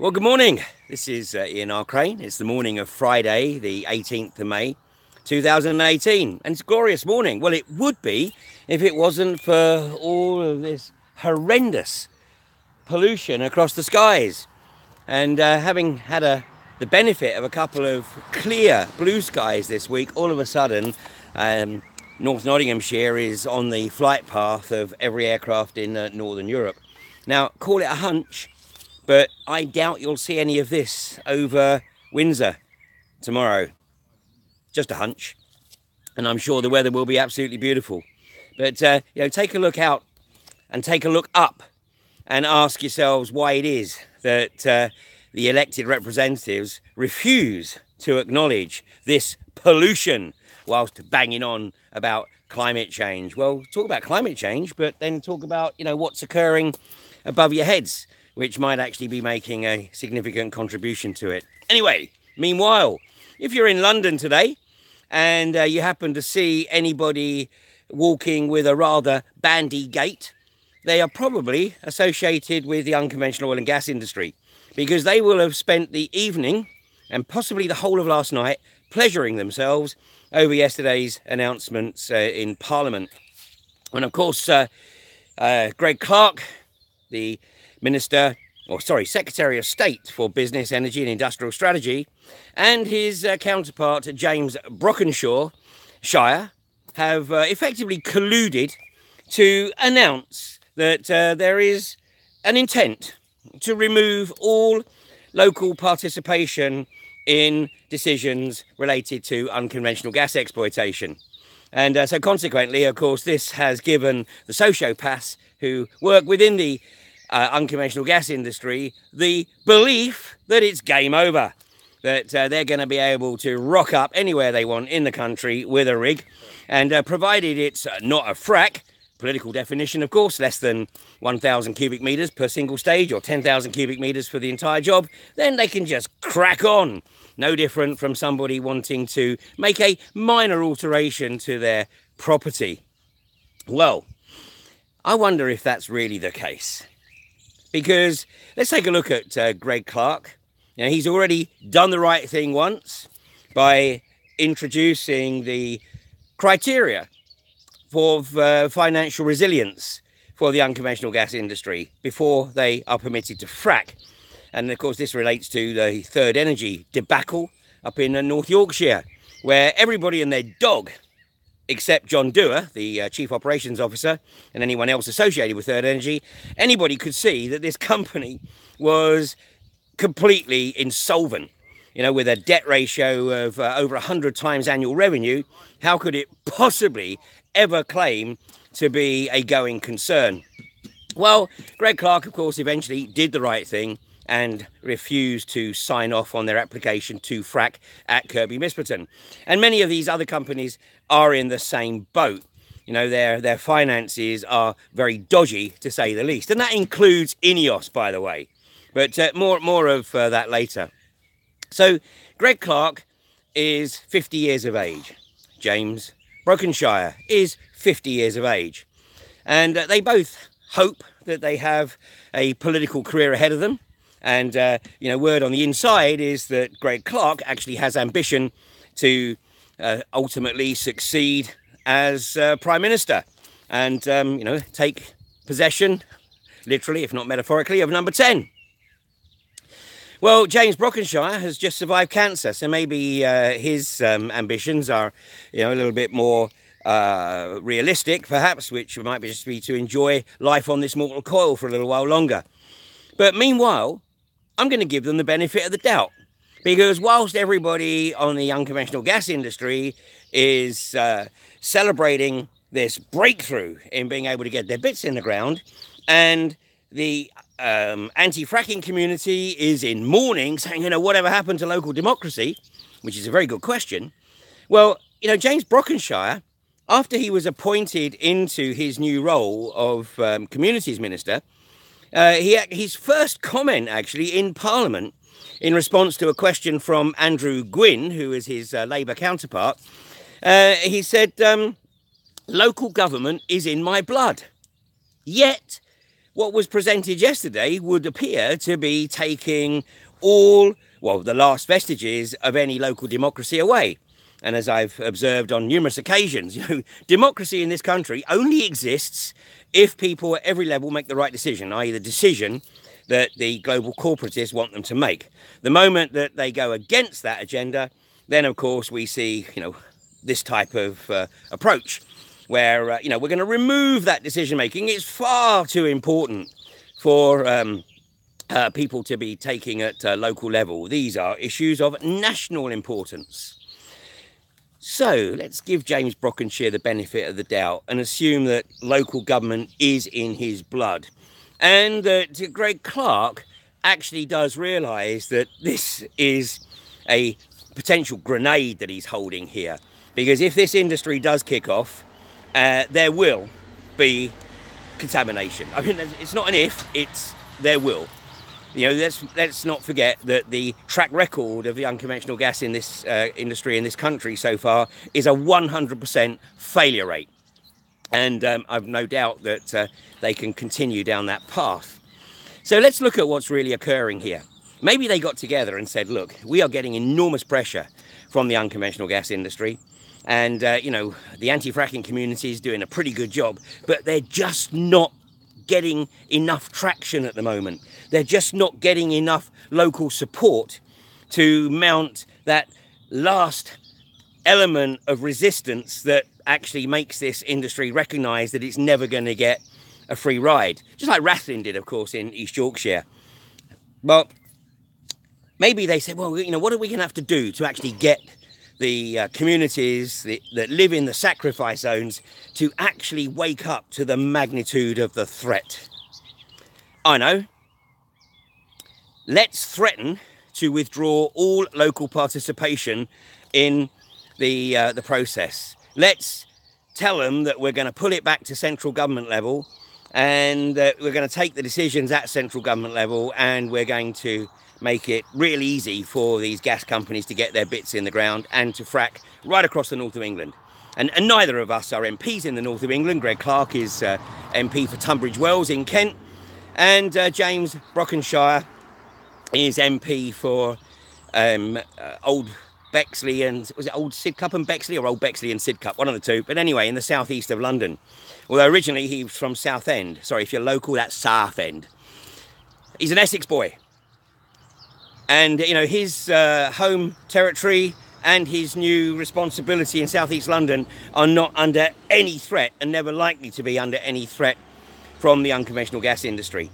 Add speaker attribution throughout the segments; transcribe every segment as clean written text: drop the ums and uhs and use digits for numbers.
Speaker 1: Well, good morning. This is Ian R. Crane. It's the morning of Friday, the 18th of May, 2018. And it's a glorious morning. Well, it would be if it wasn't for all of this horrendous pollution across the skies. And having had the benefit of a couple of clear blue skies this week, all of a sudden, North Nottinghamshire is on the flight path of every aircraft in Northern Europe. Now, call it a hunch, but I doubt you'll see any of this over Windsor tomorrow. Just a hunch. And I'm sure the weather will be absolutely beautiful. But, take a look out and take a look up and ask yourselves why it is that the elected representatives refuse to acknowledge this pollution whilst banging on about climate change. Well, talk about climate change, but then talk about, what's occurring above your heads, which might actually be making a significant contribution to it. Anyway, meanwhile, if you're in London today and you happen to see anybody walking with a rather bandy gait, they are probably associated with the unconventional oil and gas industry, because they will have spent the evening and possibly the whole of last night pleasuring themselves over yesterday's announcements in Parliament. And of course, Greg Clark, the Secretary of State for Business, Energy and Industrial Strategy, and his counterpart, James Brockenshire, have effectively colluded to announce that there is an intent to remove all local participation in decisions related to unconventional gas exploitation. And so consequently, of course, this has given the sociopaths who work within the unconventional gas industry the belief that it's game over, that they're going to be able to rock up anywhere they want in the country with a rig, and provided it's not a frack, political definition, of course, less than 1,000 cubic metres per single stage or 10,000 cubic metres for the entire job, then they can just crack on. No different from somebody wanting to make a minor alteration to their property. Well, I wonder if that's really the case. Because let's take a look at Greg Clark. He's already done the right thing once by introducing the criteria for financial resilience for the unconventional gas industry before they are permitted to frack. And of course, this relates to the Third Energy debacle up in North Yorkshire, where everybody and their dog, except John Dewar, the Chief Operations Officer, and anyone else associated with Third Energy, anybody could see that this company was completely insolvent. With a debt ratio of over 100 times annual revenue, how could it possibly ever claim to be a going concern? Well, Greg Clark, of course, eventually did the right thing and refused to sign off on their application to frack at Kirby Misperton. And many of these other companies are in the same boat. Their finances are very dodgy, to say the least. And that includes Ineos, by the way. But more of that later. So Greg Clark is 50 years of age. James Brockenshire is 50 years of age. And they both hope that they have a political career ahead of them. And, word on the inside is that Greg Clark actually has ambition to ultimately succeed as Prime Minister and, take possession, literally, if not metaphorically, of number 10. Well, James Brockenshire has just survived cancer, so maybe his ambitions are, a little bit more realistic, perhaps, which might just be to enjoy life on this mortal coil for a little while longer. But meanwhile, I'm going to give them the benefit of the doubt, because whilst everybody on the unconventional gas industry is celebrating this breakthrough in being able to get their bits in the ground, and the anti-fracking community is in mourning, saying, whatever happened to local democracy, which is a very good question. Well, James Brockenshire, after he was appointed into his new role of Communities Minister, his first comment, actually, in Parliament, in response to a question from Andrew Gwynn, who is his Labour counterpart, he said, local government is in my blood. Yet, what was presented yesterday would appear to be taking all, well, the last vestiges of any local democracy away. And as I've observed on numerous occasions, democracy in this country only exists if people at every level make the right decision, i.e. the decision that the global corporatists want them to make. The moment that they go against that agenda, then of course we see, this type of approach where, we're going to remove that decision making. It's far too important for people to be taking at local level. These are issues of national importance. So let's give James Brockenshire the benefit of the doubt and assume that local government is in his blood, and that Greg Clark actually does realise that this is a potential grenade that he's holding here. Because if this industry does kick off, there will be contamination. I mean, it's not an if, it's there will. Let's not forget that the track record of the unconventional gas in this industry in this country so far is a 100% failure rate. And I've no doubt that they can continue down that path. So let's look at what's really occurring here. Maybe they got together and said, look, we are getting enormous pressure from the unconventional gas industry. And, the anti-fracking community is doing a pretty good job, but they're just not getting enough traction at the moment. They're just not getting enough local support to mount that last element of resistance that actually makes this industry recognise that it's never going to get a free ride. Just like Rathlin did, of course, in East Yorkshire. Well, maybe they said, well, what are we going to have to do to actually get the communities that live in the sacrifice zones to actually wake up to the magnitude of the threat? I know. Let's threaten to withdraw all local participation in the process. Let's tell them that we're going to pull it back to central government level, and we're going to take the decisions at central government level, and we're going to make it real easy for these gas companies to get their bits in the ground and to frack right across the north of England. And neither of us are MPs in the north of England. Greg Clark is MP for Tunbridge Wells in Kent, and James Brockenshire is MP for Old Bexley and, was it Old Sidcup and Bexley, or Old Bexley and Sidcup, one of the two, but anyway, in the southeast of London. Although originally he was from Southend. Sorry, if you're local, that's Southend. He's an Essex boy. And, his home territory and his new responsibility in southeast London are not under any threat, and never likely to be under any threat from the unconventional gas industry.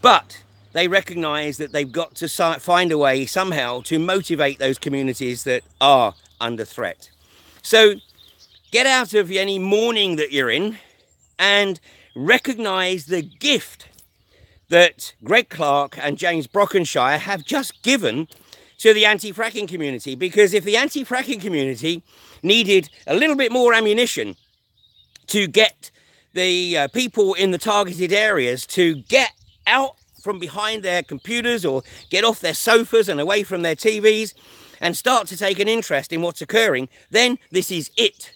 Speaker 1: But they recognise that they've got to find a way somehow to motivate those communities that are under threat. So get out of any mourning that you're in and recognise the gift that Greg Clark and James Brockenshire have just given to the anti-fracking community. Because if the anti-fracking community needed a little bit more ammunition to get the people in the targeted areas to get out from behind their computers or get off their sofas and away from their TVs and start to take an interest in what's occurring, then this is it.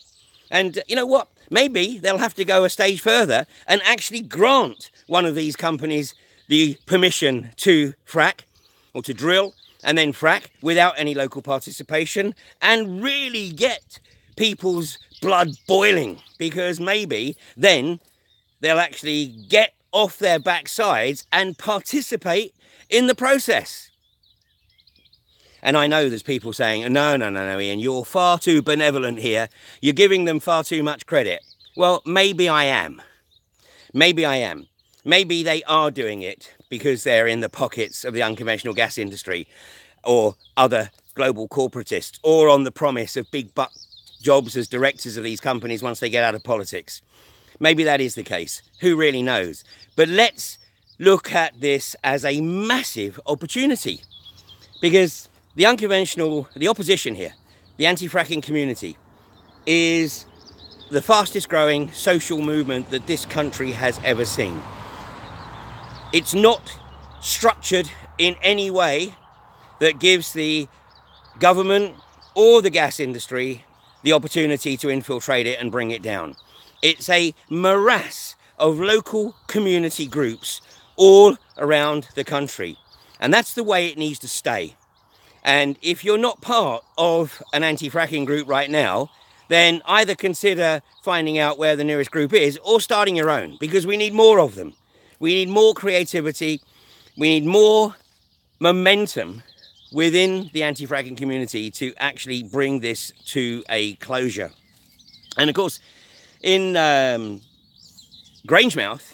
Speaker 1: And you know what? Maybe they'll have to go a stage further and actually grant one of these companies the permission to frack or to drill and then frack without any local participation, and really get people's blood boiling, because maybe then they'll actually get off their backsides and participate in the process. And I know there's people saying, no, Ian, you're far too benevolent here. You're giving them far too much credit. Well, maybe I am. Maybe I am. Maybe they are doing it because they're in the pockets of the unconventional gas industry or other global corporatists, or on the promise of big buck jobs as directors of these companies once they get out of politics. Maybe that is the case. Who really knows? But let's look at this as a massive opportunity, because the opposition here, the anti-fracking community, is the fastest growing social movement that this country has ever seen. It's not structured in any way that gives the government or the gas industry the opportunity to infiltrate it and bring it down. It's a morass of local community groups all around the country. And that's the way it needs to stay. And if you're not part of an anti-fracking group right now, then either consider finding out where the nearest group is or starting your own, because we need more of them. We need more creativity. We need more momentum within the anti-fracking community to actually bring this to a closure. And of course, in Grangemouth,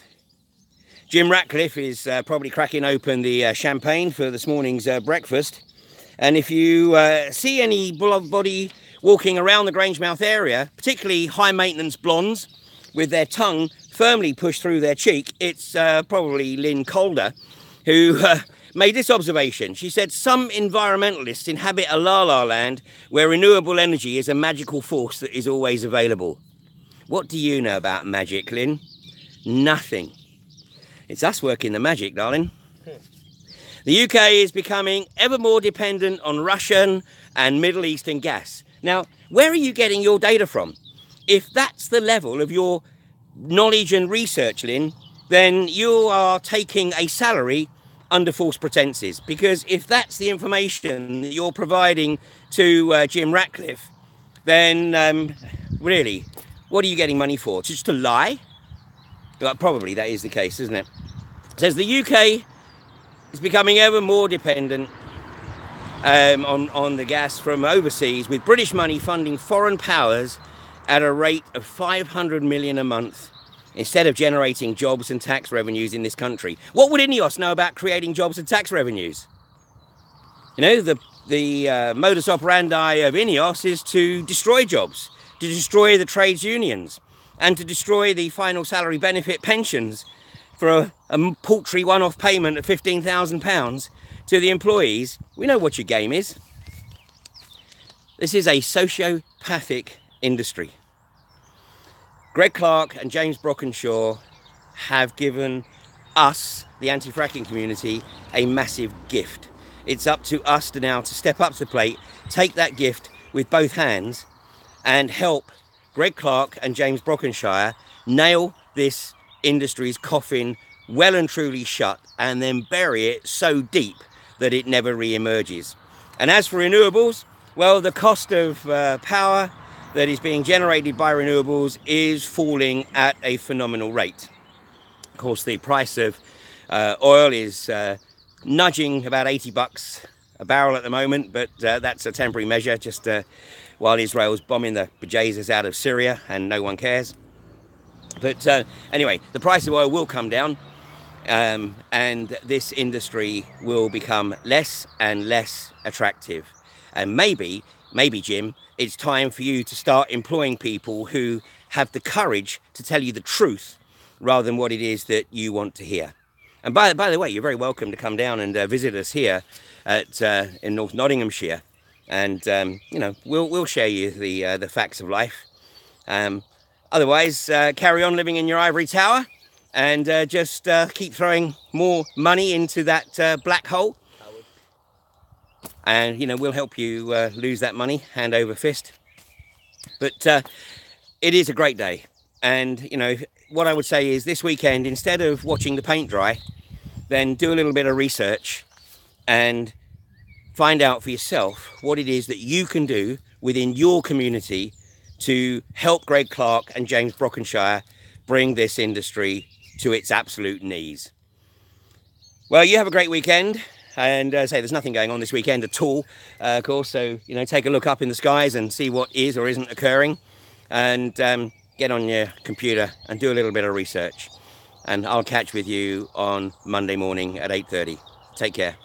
Speaker 1: Jim Ratcliffe is probably cracking open the champagne for this morning's breakfast. And if you see anybody walking around the Grangemouth area, particularly high maintenance blondes with their tongue firmly pushed through their cheek, it's probably Lynn Calder, who made this observation. She said, some environmentalists inhabit a la-la land where renewable energy is a magical force that is always available. What do you know about magic, Lynn? Nothing. It's us working the magic, darling. The UK is becoming ever more dependent on Russian and Middle Eastern gas. Now, where are you getting your data from? If that's the level of your knowledge and research, Lynn, then you are taking a salary under false pretenses. Because if that's the information that you're providing to Jim Ratcliffe, then really, what are you getting money for? Just to lie? Well, probably that is the case, isn't it? It says the UK is becoming ever more dependent on the gas from overseas, with British money funding foreign powers at a rate of 500 million a month instead of generating jobs and tax revenues in this country. What would INEOS know about creating jobs and tax revenues? You know, the modus operandi of INEOS is to destroy jobs, to destroy the trades unions, and to destroy the final salary benefit pensions for a paltry one-off payment of £15,000 to the employees. We know what your game is. This is a sociopathic industry. Greg Clark and James Brockenshaw have given us, the anti-fracking community, a massive gift. It's up to us to now to step up to the plate, take that gift with both hands, and help Greg Clark and James Brockenshire nail this industry's coffin well and truly shut, and then bury it so deep that it never re-emerges. And as for renewables, well, the cost of power that is being generated by renewables is falling at a phenomenal rate. Of course, the price of oil is nudging about 80 bucks a barrel at the moment, but that's a temporary measure, just while Israel's bombing the bejesus out of Syria and no one cares. But anyway, the price of oil will come down, and this industry will become less and less attractive. And maybe, Jim, it's time for you to start employing people who have the courage to tell you the truth rather than what it is that you want to hear. And by the way, you're very welcome to come down and visit us here at in North Nottinghamshire, and you know, we'll share you the facts of life. Otherwise, carry on living in your ivory tower and just keep throwing more money into that black hole. And, you know, we'll help you lose that money hand over fist. But it is a great day. And, you know, what I would say is this weekend, instead of watching the paint dry, then do a little bit of research and find out for yourself what it is that you can do within your community to help Greg Clark and James Brockenshire bring this industry to its absolute knees. Well, you have a great weekend. And say there's nothing going on this weekend at all, of course. So, you know, take a look up in the skies and see what is or isn't occurring. And get on your computer and do a little bit of research. And I'll catch with you on Monday morning at 8:30. Take care.